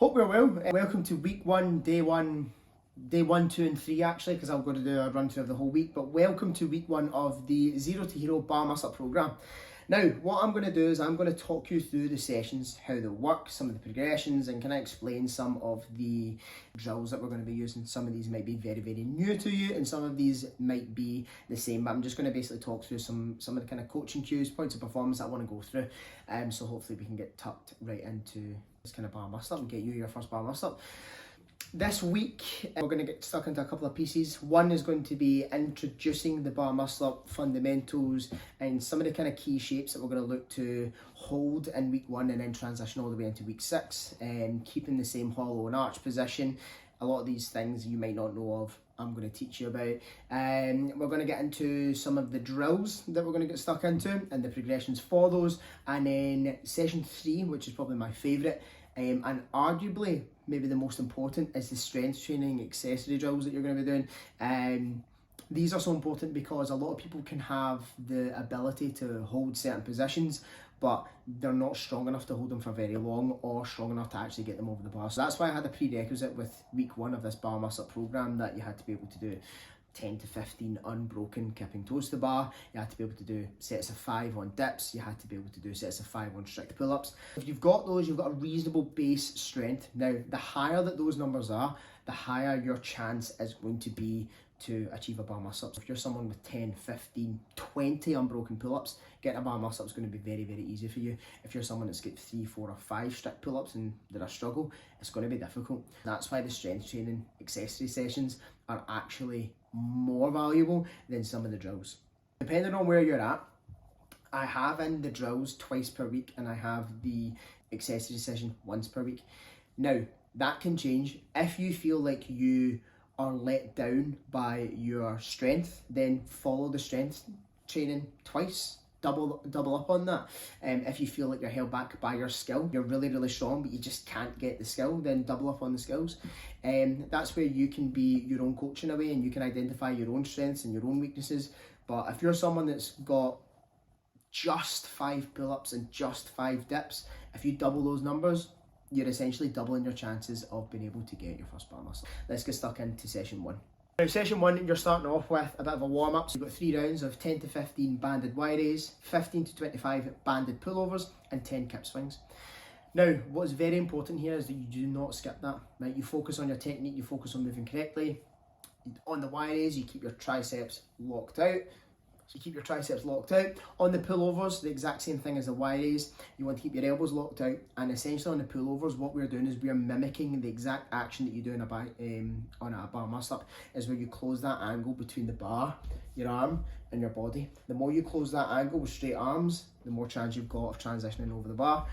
Hope you're well. Welcome to week one, day 1, 2 and 3 actually, because I'm going to do a run through of the whole week, but welcome to week 1 of the Zero to Hero bar muscle up program. Now, what I'm going to do is I'm going to talk you through the sessions, how they work, some of the progressions, and can I explain some of the drills that we're going to be using. Some of these might be very, very new to you, and some of these might be the same, but I'm just going to basically talk through some of the kind of coaching cues, points of performance that I want to go through, so hopefully we can get tucked right into this kind of bar muscle up and get you your first bar muscle up. This week, we're going to get stuck into a couple of pieces. One is going to be introducing the bar muscle up fundamentals and some of the kind of key shapes that we're going to look to hold in week 1 and then transition all the way into week 6, and keeping the same hollow and arch position. A lot of these things you might not know of, I'm going to teach you about. We're going to get into some of the drills that we're going to get stuck into and the progressions for those. And then session 3, which is probably my favourite, and arguably maybe the most important, is the strength training accessory drills that you're going to be doing. These are so important because a lot of people can have the ability to hold certain positions, but they're not strong enough to hold them for very long or strong enough to actually get them over the bar. So that's why I had a prerequisite with week 1 of this bar muscle program, that you had to be able to do 10 to 15 unbroken kipping toes to the bar. You had to be able to do sets of 5 on dips. You had to be able to do sets of 5 on strict pull-ups. If you've got those, you've got a reasonable base strength. Now, the higher that those numbers are, the higher your chance is going to be to achieve a bar muscle up. So if you're someone with 10, 15, 20 unbroken pull-ups, getting a bar muscle up is going to be very, very easy for you. If you're someone that's got 3, 4 or 5 strict pull-ups and they're a struggle, it's going to be difficult. That's why the strength training accessory sessions are actually more valuable than some of the drills. Depending on where you're at, I have in the drills twice per week and I have the accessory session once per week. Now, that can change. If you feel like you are let down by your strength, then follow the strength training twice. Double up on that. If you feel like you're held back by your skill, you're really, really strong, but you just can't get the skill, then double up on the skills. That's where you can be your own coach in a way, and you can identify your own strengths and your own weaknesses. But if you're someone that's got just 5 pull-ups and just 5 dips, if you double those numbers, you're essentially doubling your chances of being able to get your first bar muscle. Let's get stuck into session 1. Now, session 1, you're starting off with a bit of a warm-up. So you've got 3 rounds of 10 to 15 banded Y-rays, 15 to 25 banded pullovers, and 10 kip swings. Now, what is very important here is that you do not skip that. Right? You focus on your technique, you focus on moving correctly. On the Y-rays, you keep your triceps locked out. So you keep your triceps locked out. On the pullovers, the exact same thing as the Y-rays. You want to keep your elbows locked out. And essentially on the pullovers, what we're doing is we're mimicking the exact action that you do on a bar muscle up, is where you close that angle between the bar, your arm, and your body. The more you close that angle with straight arms, the more chance you've got of transitioning over the bar.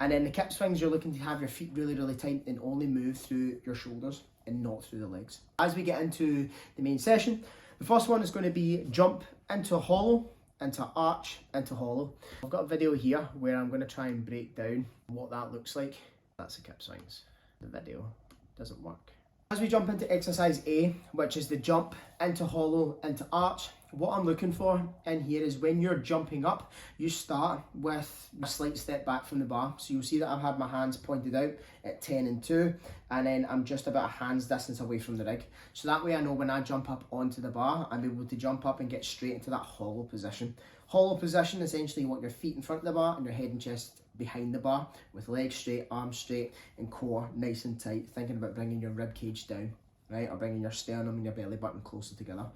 And then the kip swings, you're looking to have your feet really, really tight and only move through your shoulders and not through the legs. As we get into the main session, the first one is going to be jump into a hollow, into arch, into hollow. I've got a video here where I'm going to try and break down what that looks like. That's the kip swings. The video doesn't work. As we jump into exercise A, which is the jump into hollow, into arch, what I'm looking for in here is when you're jumping up, you start with a slight step back from the bar. So you'll see that I've had my hands pointed out at 10 and 2, and then I'm just about a hand's distance away from the rig. So that way I know when I jump up onto the bar, I'm able to jump up and get straight into that hollow position. Hollow position, essentially you want your feet in front of the bar and your head and chest behind the bar, with legs straight, arms straight, and core nice and tight, thinking about bringing your rib cage down, right, or bringing your sternum and your belly button closer together.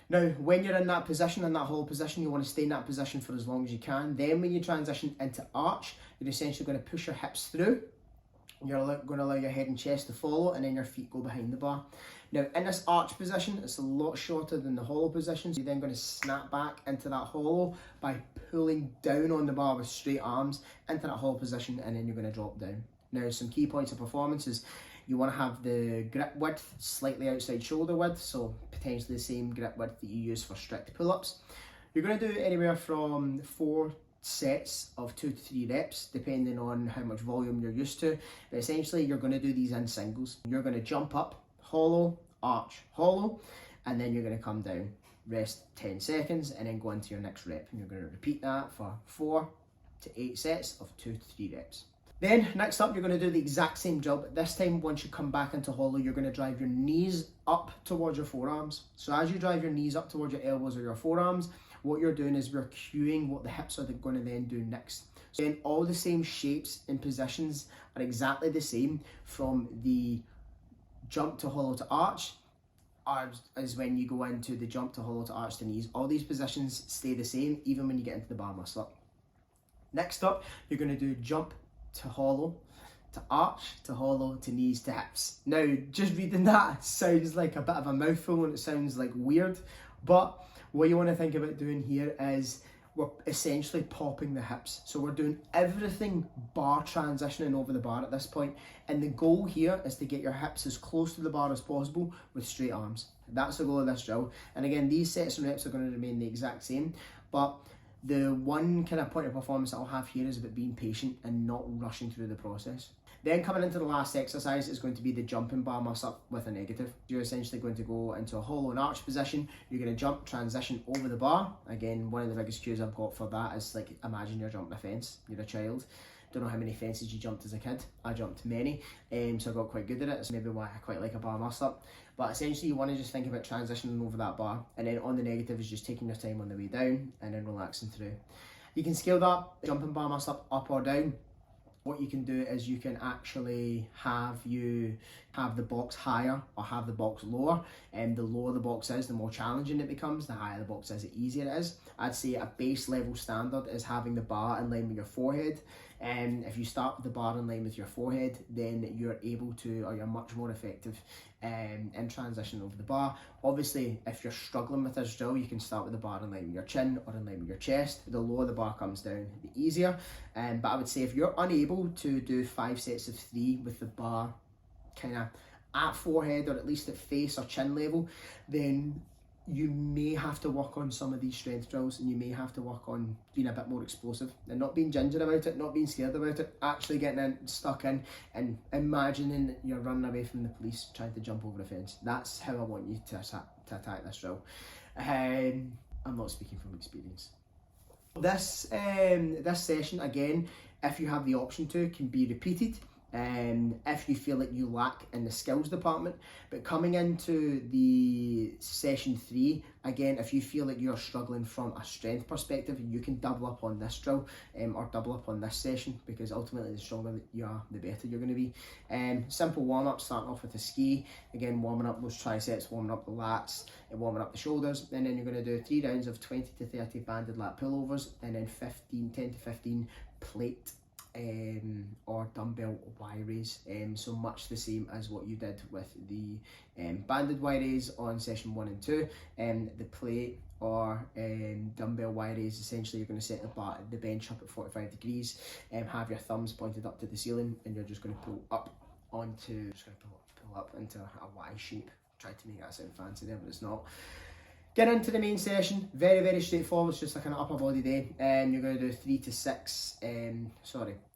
Now, when you're in that position, in that hollow position, you want to stay in that position for as long as you can. Then when you transition into arch, you're essentially going to push your hips through. You're going to allow your head and chest to follow, and then your feet go behind the bar. Now, in this arch position, it's a lot shorter than the hollow position, so you're then going to snap back into that hollow by pulling down on the bar with straight arms into that hollow position, and then you're going to drop down. Now, some key points of performance is you want to have the grip width slightly outside shoulder width, so potentially the same grip width that you use for strict pull-ups. You're going to do anywhere from 4 sets of 2 to 3 reps, depending on how much volume you're used to. But essentially, you're going to do these in singles. You're going to jump up, hollow, arch, hollow, and then you're going to come down, rest 10 seconds, and then go into your next rep. And you're going to repeat that for 4 to 8 sets of 2 to 3 reps. Then next up, you're going to do the exact same job. This time, once you come back into hollow, you're going to drive your knees up towards your forearms. So as you drive your knees up towards your elbows or your forearms, what you're doing is we're cueing what the hips are going to then do next. So then all the same shapes and positions are exactly the same from the jump to hollow to arch as when you go into the jump to hollow to arch to knees. All these positions stay the same even when you get into the bar muscle up. Next up, you're going to do jump to hollow, to arch, to hollow, to knees, to hips. Now, just reading that sounds like a bit of a mouthful and it sounds like weird, but what you want to think about doing here is we're essentially popping the hips. So we're doing everything bar transitioning over the bar at this point, and the goal here is to get your hips as close to the bar as possible with straight arms. That's the goal of this drill. And again, these sets and reps are going to remain the exact same, but the one kind of point of performance that I'll have here is about being patient and not rushing through the process. Then coming into the last exercise is going to be the jumping bar muscle up with a negative. You're essentially going to go into a hollow and arch position. You're going to jump, transition over the bar. Again, one of the biggest cues I've got for that is like, imagine you're jumping a fence, you're a child. Don't know how many fences you jumped as a kid. I jumped many, so I got quite good at it. It's maybe why I quite like a bar muscle up. But essentially you want to just think about transitioning over that bar, and then on the negative is just taking your time on the way down and then relaxing through. You can scale that jumping bar muscle up or down. What you can do is you can actually have the box higher or have the box lower, and the lower the box is, the more challenging it becomes. The higher the box is, the easier it is. I'd say a base level standard is having the bar in line with your forehead, and if you start with the bar in line with your forehead, then you're able to, or you're much more effective in transition over the bar. Obviously, if you're struggling with this drill, you can start with the bar in line with your chin or in line with your chest. The lower the bar comes down, the easier. But I would say if you're unable to do 5 sets of 3 with the bar kind of at forehead or at least at face or chin level, then you may have to work on some of these strength drills, and you may have to work on being a bit more explosive and not being ginger about it, not being scared about it, actually getting in, stuck in, and imagining that you're running away from the police trying to jump over a fence. That's how I want you to attack this drill. I'm not speaking from experience. This session, again, if you have the option to, can be repeated if you feel like you lack in the skills department. But coming into the session 3, again, if you feel like you're struggling from a strength perspective, you can double up on this drill or double up on this session, because ultimately the stronger that you are, the better you're going to be. Simple warm-up, starting off with a ski. Again, warming up those triceps, warming up the lats, and warming up the shoulders. And then you're going to do 3 rounds of 20 to 30 banded lat pullovers, and then 10 to 15 plate or dumbbell Y raise, so much the same as what you did with the banded Y raise on session 1 and 2. The plate or dumbbell Y raise, essentially you're going to set the bench up at 45 degrees, have your thumbs pointed up to the ceiling, and you're just going to pull up into a Y shape. Try to make that sound fancy there, but it's not. Get into the main session, very, very straightforward. It's just like an upper body day. You're going to do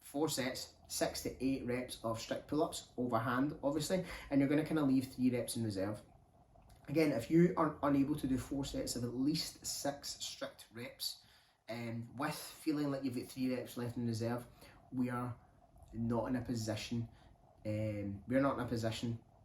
4 sets, 6 to 8 reps of strict pull-ups, overhand obviously, and you're going to kind of leave 3 reps in reserve. Again, if you are unable to do 4 sets of at least 6 strict reps, with feeling like you've got 3 reps left in reserve, we are not in a position,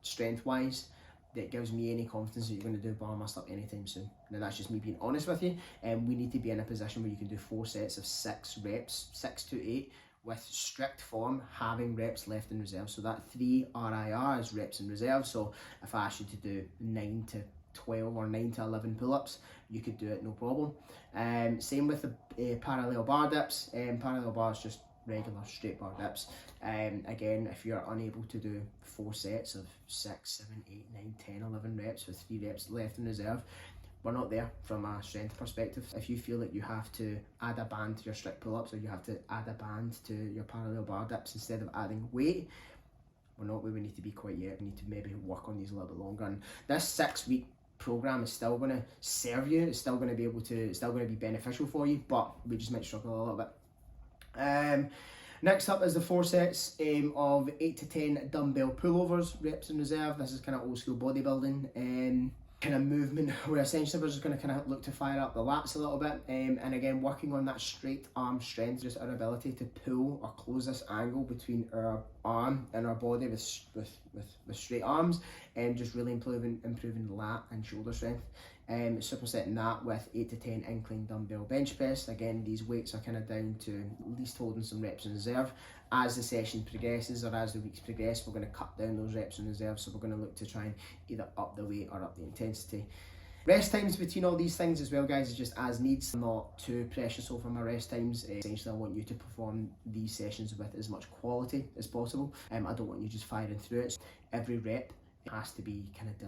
strength-wise, that gives me any confidence that you're going to do bar muscle up anytime soon. Now that's just me being honest with you, and we need to be in a position where you can do 4 sets of 6 reps, 6 to 8, with strict form, having reps left in reserve. So that 3 RIR is reps in reserve. So if I asked you to do 9 to 12 or 9 to 11 pull-ups, you could do it no problem. Same with the parallel bar dips. Parallel bars, just regular straight bar dips. Again, if you're unable to do 4 sets of 6, 7, 8, 9, 10, 11 reps with 3 reps left in reserve, we're not there from a strength perspective. If you feel that you have to add a band to your strict pull-ups, or you have to add a band to your parallel bar dips instead of adding weight, we're not where we need to be quite yet. We need to maybe work on these a little bit longer. And this 6-week program is still going to serve you. It's still going to be beneficial for you, but we just might struggle a little bit. Next up is the 4 sets of 8 to 10 dumbbell pullovers, reps in reserve. This is kind of old school bodybuilding. kind of movement where essentially we're just going to kind of look to fire up the lats a little bit, and again working on that straight arm strength, just our ability to pull or close this angle between our arm and our body with straight arms, and just really improving the lat and shoulder strength. Supersetting that with 8 to 10 incline dumbbell bench press. Again, these weights are kind of down to at least holding some reps in reserve. As the session progresses or as the weeks progress, we're going to cut down those reps in reserve, so we're going to look to try and either up the weight or up the intensity. Rest times between all these things as well, guys, is just as needs. I'm not too precious over my rest times. Essentially, I want you to perform these sessions with as much quality as possible. I don't want you just firing through it. Every rep has to be kind of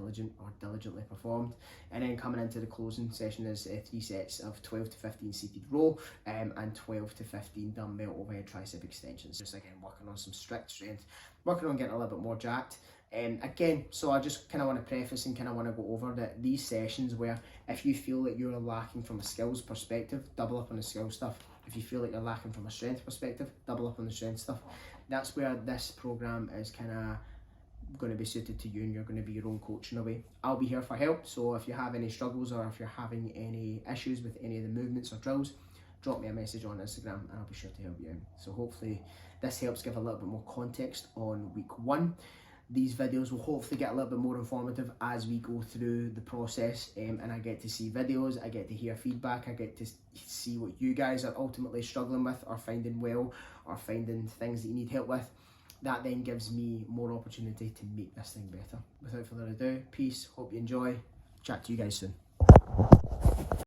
diligently performed. And then coming into the closing session is 3 sets of 12 to 15 seated row and 12 to 15 dumbbell overhead tricep extensions. Just again working on some strict strength, working on getting a little bit more jacked. Again, so I just kind of want to preface and kind of want to go over that these sessions where if you feel that you're lacking from a skills perspective, double up on the skill stuff. If you feel like you're lacking from a strength perspective, double up on the strength stuff. That's where this program is kind of going to be suited to you, and you're going to be your own coach in a way. I'll be here for help, so if you have any struggles or if you're having any issues with any of the movements or drills, drop me a message on Instagram and I'll be sure to help you out. So hopefully this helps give a little bit more context on week 1. These videos will hopefully get a little bit more informative as we go through the process, and I get to see videos, I get to hear feedback, I get to see what you guys are ultimately struggling with or finding well or finding things that you need help with. That then gives me more opportunity to make this thing better. Without further ado, peace, hope you enjoy, chat to you guys soon.